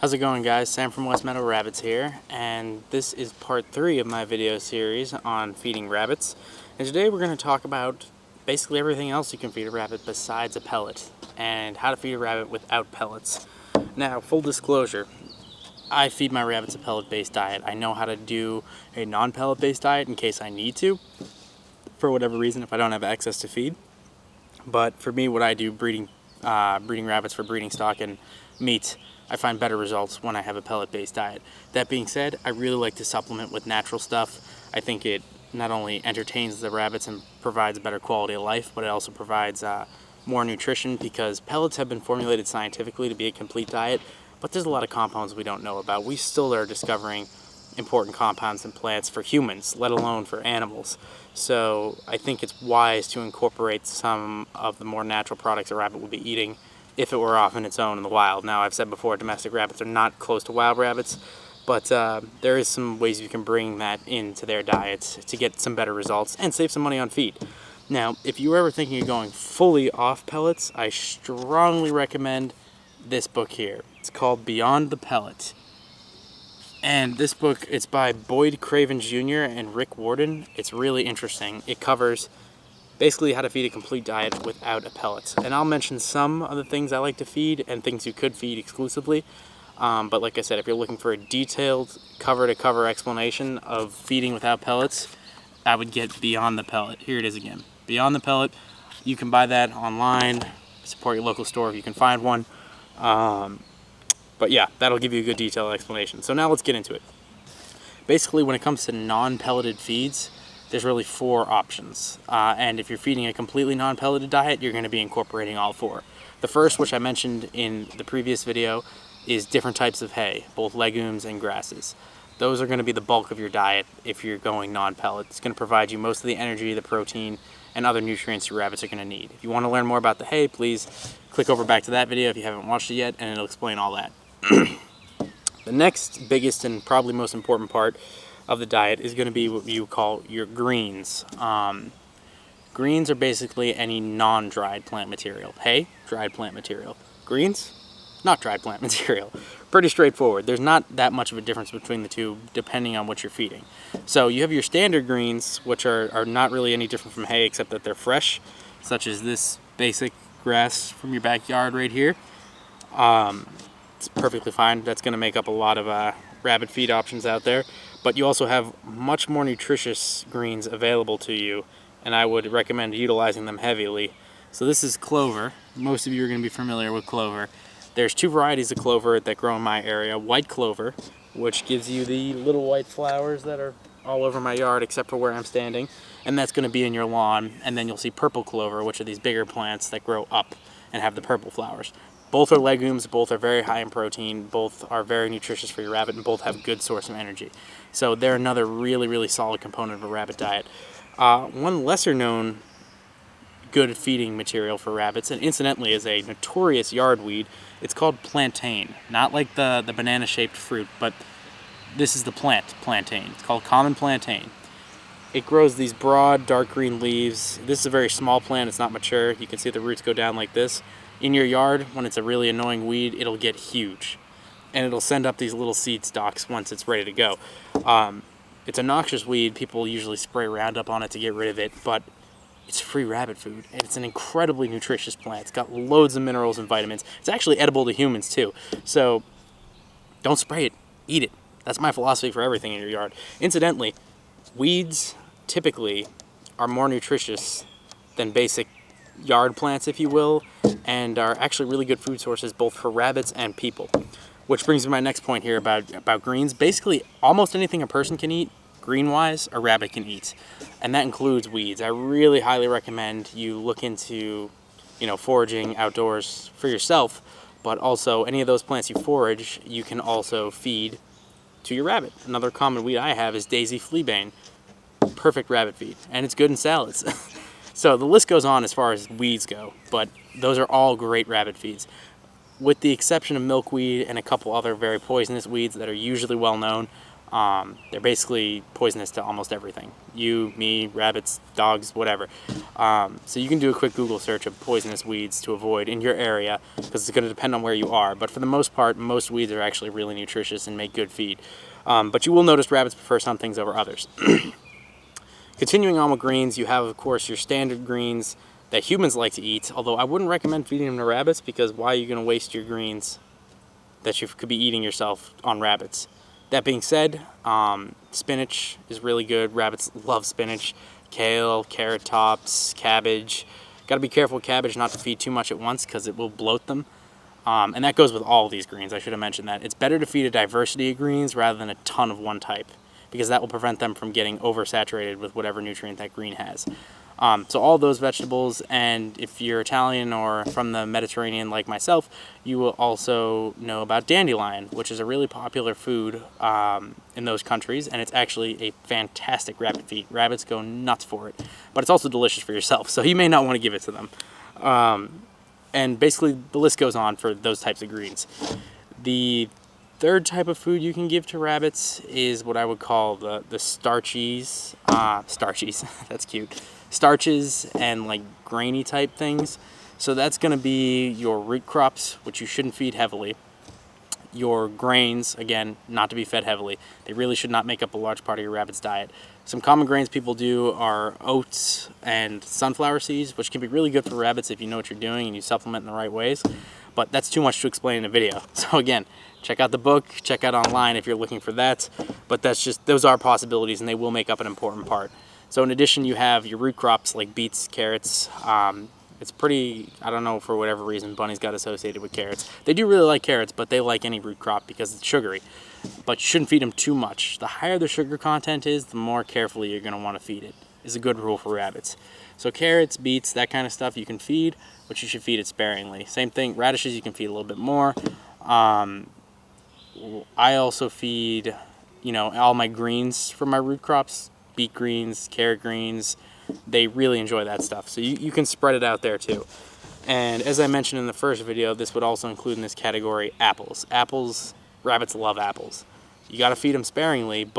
How's it going, guys? Sam from West Meadow Rabbits here, and this is part 3 of my video series on feeding rabbits. And today we're going to talk about basically everything else you can feed a rabbit besides a pellet, and how to feed a rabbit without pellets. Now, full disclosure, I feed my rabbits a pellet-based diet. I know how to do a non-pellet-based diet in case I need to, for whatever reason, if I don't have access to feed. But for me, what I do, breeding rabbits for breeding stock and meat, I find better results when I have a pellet-based diet. That being said, I really like to supplement with natural stuff. I think it not only entertains the rabbits and provides a better quality of life, but it also provides more nutrition, because pellets have been formulated scientifically to be a complete diet, but there's a lot of compounds we don't know about. We still are discovering important compounds in plants for humans, let alone for animals. So I think it's wise to incorporate some of the more natural products a rabbit would be eating if it were off on its own in the wild. Now, I've said before, domestic rabbits are not close to wild rabbits, but there is some ways you can bring that into their diets to get some better results and save some money on feed. Now, if you were ever thinking of going fully off pellets, I strongly recommend this book here. It's called Beyond the Pellet. And this book, it's by Boyd Craven Jr. and Rick Warden. It's really interesting. It covers basically how to feed a complete diet without a pellet. And I'll mention some of the things I like to feed and things you could feed exclusively. But like I said, if you're looking for a detailed cover-to-cover explanation of feeding without pellets, I would get Beyond the Pellet. Here it is again. Beyond the Pellet. You can buy that online. Support your local store if you can find one. But yeah, that'll give you a good detailed explanation. So now let's get into it. Basically, when it comes to non-pelleted feeds, there's really 4 options. And if you're feeding a completely non-pelleted diet, you're going to be incorporating all 4. The first, which I mentioned in the previous video, is different types of hay, both legumes and grasses. Those are going to be the bulk of your diet if you're going non-pellet. It's going to provide you most of the energy, the protein, and other nutrients your rabbits are going to need. If you want to learn more about the hay, please click over back to that video if you haven't watched it yet, and it'll explain all that. The next biggest and probably most important part of the diet is going to be what you call your greens. Greens are basically any non-dried plant material. Hay, dried plant material. Greens, not dried plant material. Pretty straightforward. There's not that much of a difference between the two depending on what you're feeding. So you have your standard greens, which are not really any different from hay except that they're fresh, such as this basic grass from your backyard right here. It's perfectly fine. That's going to make up a lot of rabbit feed options out there. But you also have much more nutritious greens available to you, and I would recommend utilizing them heavily. So this is clover. Most of you are going to be familiar with clover. There's 2 varieties of clover that grow in my area. White clover, which gives you the little white flowers that are all over my yard except for where I'm standing, and that's going to be in your lawn. And then you'll see purple clover, which are these bigger plants that grow up and have the purple flowers. Both are legumes, both are very high in protein, both are very nutritious for your rabbit, and both have good source of energy. So they're another really, really solid component of a rabbit diet. One lesser known good feeding material for rabbits, and incidentally is a notorious yard weed, it's called plantain. Not like the banana-shaped fruit, but this is the plant, plantain. It's called common plantain. It grows these broad, dark green leaves. This is a very small plant, it's not mature. You can see the roots go down like this. In your yard, when it's a really annoying weed, it'll get huge. And it'll send up these little seed stalks once it's ready to go. It's a noxious weed. People usually spray Roundup on it to get rid of it, but it's free rabbit food. And it's an incredibly nutritious plant. It's got loads of minerals and vitamins. It's actually edible to humans too. So don't spray it, eat it. That's my philosophy for everything in your yard. Incidentally, weeds typically are more nutritious than basic yard plants, if you will, and are actually really good food sources both for rabbits and people. Which brings me to my next point here about greens. Basically, almost anything a person can eat, green-wise, a rabbit can eat. And that includes weeds. I really highly recommend you look into, foraging outdoors for yourself, but also any of those plants you forage, you can also feed to your rabbit. Another common weed I have is daisy fleabane. Perfect rabbit feed, and it's good in salads. So the list goes on as far as weeds go, but those are all great rabbit feeds. With the exception of milkweed and a couple other very poisonous weeds that are usually well known, They're basically poisonous to almost everything. You, me, rabbits, dogs, whatever. So you can do a quick Google search of poisonous weeds to avoid in your area, because it's going to depend on where you are. But for the most part, most weeds are actually really nutritious and make good feed. But you will notice rabbits prefer some things over others. Continuing on with greens, you have, of course, your standard greens that humans like to eat, although I wouldn't recommend feeding them to rabbits, because why are you going to waste your greens that you could be eating yourself on rabbits? That being said, spinach is really good. Rabbits love spinach. Kale, carrot tops, cabbage. Got to be careful with cabbage not to feed too much at once, because it will bloat them. And that goes with all of these greens. I should have mentioned that. It's better to feed a diversity of greens rather than a ton of one type, because that will prevent them from getting oversaturated with whatever nutrient that green has. So all those vegetables, and if you're Italian or from the Mediterranean like myself, you will also know about dandelion, which is a really popular food in those countries, and it's actually a fantastic rabbit feed. Rabbits go nuts for it, but it's also delicious for yourself, so you may not want to give it to them. And basically the list goes on for those types of greens. The third type of food you can give to rabbits is what I would call the starches. Starches, that's cute. Starches and like grainy type things. So that's going to be your root crops, which you shouldn't feed heavily. Your grains, again, not to be fed heavily. They really should not make up a large part of your rabbit's diet. Some common grains people do are oats and sunflower seeds, which can be really good for rabbits if you know what you're doing and you supplement in the right ways. But that's too much to explain in a video. So again, check out the book, check out online if you're looking for that. But that's just, those are possibilities, and they will make up an important part. So in addition, you have your root crops like beets, carrots. It's pretty, I don't know, for whatever reason, bunnies got associated with carrots. They do really like carrots, but they like any root crop because it's sugary. But you shouldn't feed them too much. The higher the sugar content is, the more carefully you're going to want to feed it. Is a good rule for rabbits. So carrots, beets, that kind of stuff you can feed, but you should feed it sparingly. Same thing, radishes you can feed a little bit more. I also feed, all my greens from my root crops. Beet greens, carrot greens, they really enjoy that stuff. So you can spread it out there too. And as I mentioned in the first video, this would also include in this category apples. Apples, rabbits love apples. You got to feed them sparingly,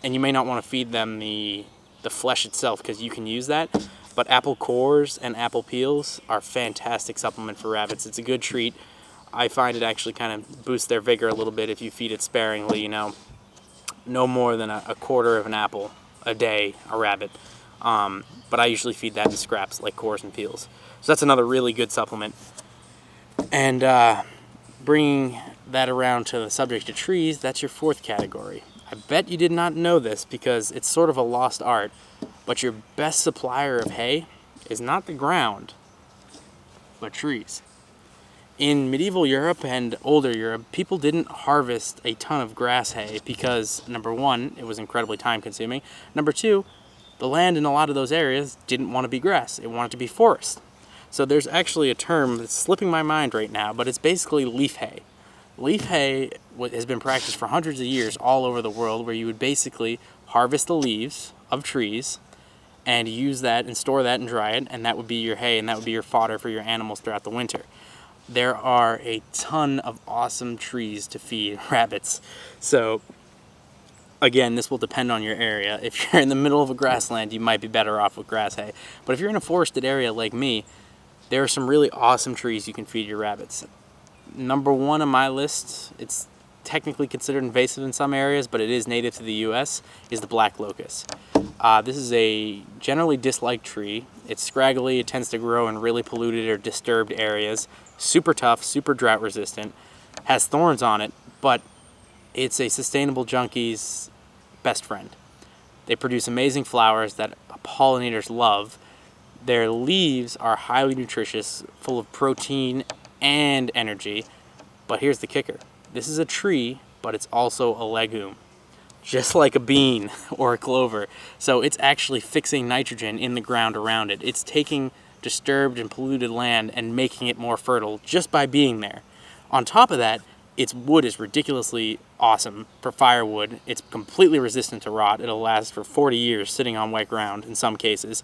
and you may not want to feed them the flesh itself, because you can use that. But apple cores and apple peels are fantastic supplement for rabbits. It's a good treat. I find it actually kind of boosts their vigor a little bit if you feed it sparingly, no more than a quarter of an apple a day, a rabbit. But I usually feed that in scraps like cores and peels. So that's another really good supplement. And bringing that around to the subject of trees, that's your fourth category. I bet you did not know this because it's sort of a lost art, but your best supplier of hay is not the ground, but trees. In medieval Europe and older Europe, people didn't harvest a ton of grass hay because, number one, it was incredibly time consuming. Number two, the land in a lot of those areas didn't want to be grass. It wanted to be forest. So there's actually a term that's slipping my mind right now, but it's basically leaf hay. Leaf hay has been practiced for hundreds of years all over the world, where you would basically harvest the leaves of trees and use that and store that and dry it, and that would be your hay, and that would be your fodder for your animals throughout the winter. There are a ton of awesome trees to feed rabbits. So again, this will depend on your area. If you're in the middle of a grassland, you might be better off with grass hay. But if you're in a forested area like me, there are some really awesome trees you can feed your rabbits. Number one on my list, it's technically considered invasive in some areas, but it is native to the US, is the black locust. This is a generally disliked tree. It's scraggly, it tends to grow in really polluted or disturbed areas. Super tough, super drought resistant, has thorns on it, but it's a sustainable junkie's best friend. They produce amazing flowers that pollinators love. Their leaves are highly nutritious, full of protein and energy, but here's the kicker. This is a tree, but it's also a legume, just like a bean or a clover. So it's actually fixing nitrogen in the ground around it. It's taking disturbed and polluted land and making it more fertile just by being there. On top of that, its wood is ridiculously awesome for firewood. It's completely resistant to rot. It'll last for 40 years sitting on wet ground in some cases.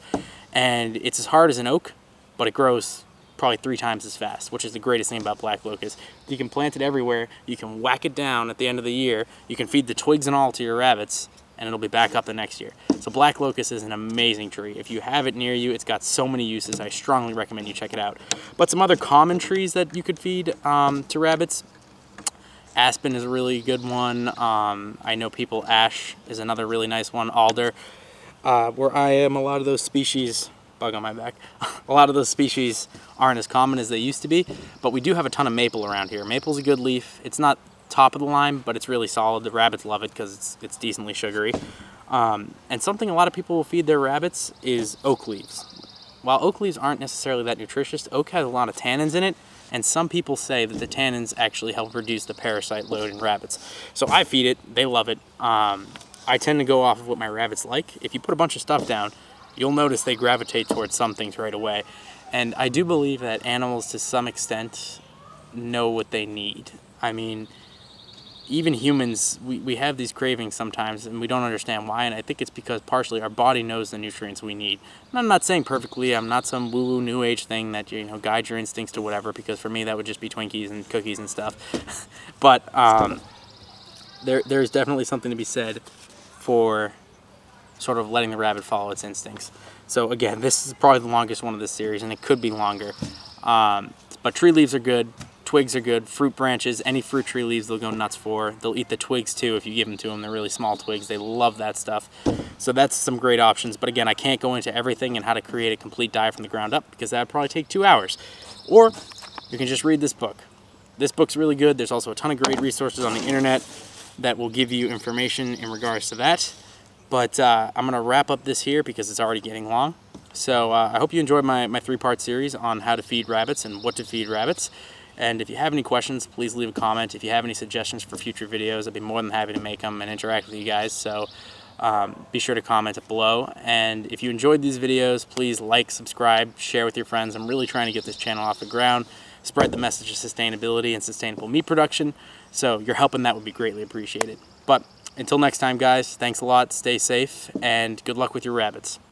And it's as hard as an oak, but it grows probably 3 times as fast, which is the greatest thing about black locust. You can plant it everywhere, you can whack it down at the end of the year, you can feed the twigs and all to your rabbits, and it'll be back up the next year. So black locust is an amazing tree. If you have it near you, it's got so many uses. I strongly recommend you check it out. But some other common trees that you could feed to rabbits, aspen is a really good one. I know people, ash is another really nice one, alder. Where I am, a lot of those species, bug on my back, a lot of those species aren't as common as they used to be, but we do have a ton of maple around here. Maple's a good leaf. It's not top of the line, but it's really solid. The rabbits love it because it's decently sugary. And something a lot of people will feed their rabbits is oak leaves. While oak leaves aren't necessarily that nutritious, oak has a lot of tannins in it, and some people say that the tannins actually help reduce the parasite load in rabbits. So I feed it, they love it. I tend to go off of what my rabbits like. If you put a bunch of stuff down, you'll notice they gravitate towards some things right away. And I do believe that animals, to some extent, know what they need. I mean, even humans, we have these cravings sometimes, and we don't understand why, and I think it's because partially our body knows the nutrients we need. And I'm not saying perfectly, I'm not some woo-woo new age thing that, you know, guide your instincts to whatever, because for me that would just be Twinkies and cookies and stuff. But there's definitely something to be said for sort of letting the rabbit follow its instincts. So again, this is probably the longest one of this series, and it could be longer. But tree leaves are good, twigs are good, fruit branches, any fruit tree leaves they'll go nuts for. They'll eat the twigs too if you give them to them. They're really small twigs. They love that stuff. So that's some great options. But again, I can't go into everything and how to create a complete diet from the ground up because that would probably take 2 hours. Or you can just read this book. This book's really good. There's also a ton of great resources on the internet that will give you information in regards to that. But I'm going to wrap up this here because it's already getting long. So I hope you enjoyed my 3-part series on how to feed rabbits and what to feed rabbits. And if you have any questions, please leave a comment. If you have any suggestions for future videos, I'd be more than happy to make them and interact with you guys. So be sure to comment below. And if you enjoyed these videos, please like, subscribe, share with your friends. I'm really trying to get this channel off the ground, spread the message of sustainability and sustainable meat production. So your help in that would be greatly appreciated. But until next time, guys, thanks a lot, stay safe, and good luck with your rabbits.